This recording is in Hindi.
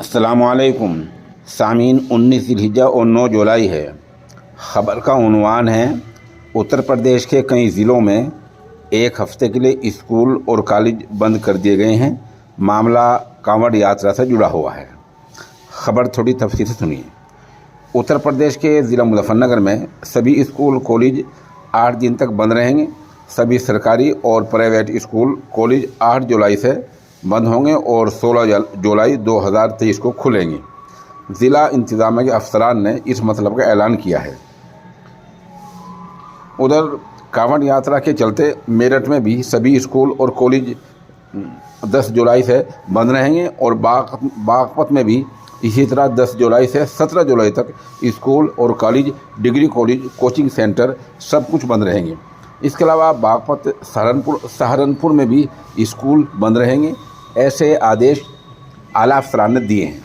अस्सलामुअलैकुम सामीन। 19 जिलहिज्जा और 9 जुलाई है। ख़बर का उन्वान है, उत्तर प्रदेश के कई ज़िलों में एक हफ़्ते के लिए स्कूल और कॉलेज बंद कर दिए गए हैं। मामला कांवड़ यात्रा से जुड़ा हुआ है। ख़बर थोड़ी तफसील से सुनिए। उत्तर प्रदेश के ज़िला मुज़फ़्फ़रनगर में सभी स्कूल कॉलेज 8 दिन तक बंद रहेंगे। सभी सरकारी और प्राइवेट स्कूल कॉलेज 8 जुलाई से बंद होंगे और 16 जुलाई 2023 को खुलेंगे। ज़िला इंतज़ामिया के अफसरान ने इस मतलब का ऐलान किया है। उधर कांवड़ यात्रा के चलते मेरठ में भी सभी स्कूल और कॉलेज 10 जुलाई से बंद रहेंगे और बागपत में भी इसी तरह 10 जुलाई से 17 जुलाई तक स्कूल और college, degree college, coaching centre सब कुछ बंद रहेंगे। इसके अलावा बागपत, सहारनपुर में भी स्कूल बंद रहेंगे। ऐसे आदेश आला अफसरान ने दिए हैं।